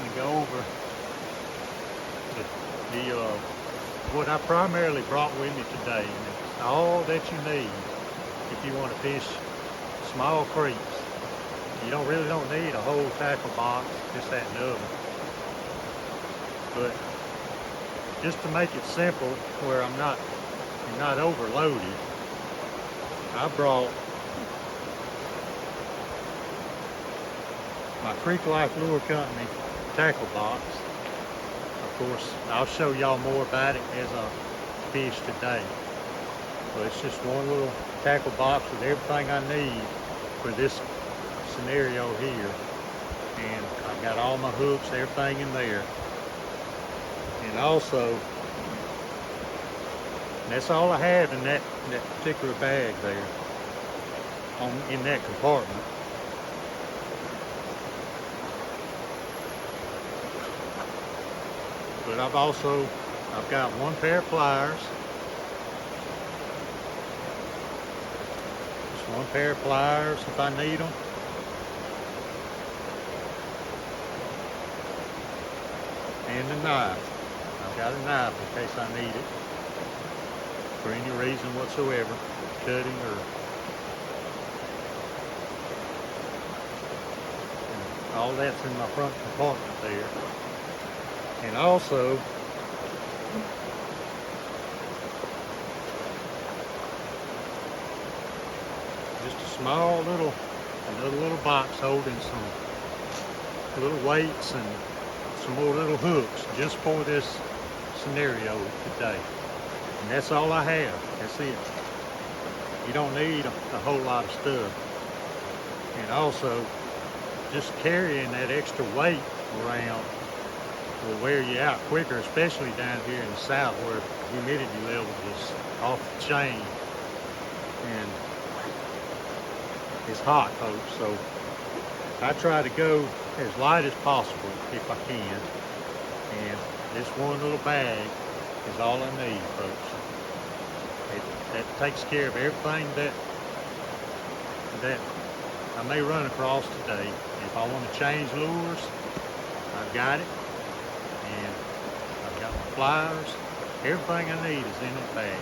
kind of go over what I primarily brought with me today. And it's all that you need if you want to fish small creeks. You really don't need a whole tackle box, this, that, and the other. But just to make it simple, where I'm not overloaded, I brought my Creek Life Lure Company tackle box. Of course, I'll show y'all more about it as I fish today. But it's just one little tackle box with everything I need for this scenario here. And I've got all my hooks, everything in there. And also, that's all I have in that particular bag there, in that compartment. But I've got one pair of pliers. Just one pair of pliers if I need them. And a knife. I've got a knife in case I need it for any reason whatsoever, cutting or all that's in my front compartment there. And also, just a small another little box holding some little weights and some more little hooks just for this scenario today. And that's all I have. That's it. You don't need a whole lot of stuff. And also, just carrying that extra weight around will wear you out quicker, especially down here in the south where the humidity level is off the chain and it's hot, folks. So I try to go as light as possible if I can, and this one little bag is all I need, folks. That takes care of everything that I may run across today. If I want to change lures, I've got it. And I've got my pliers. Everything I need is in that bag.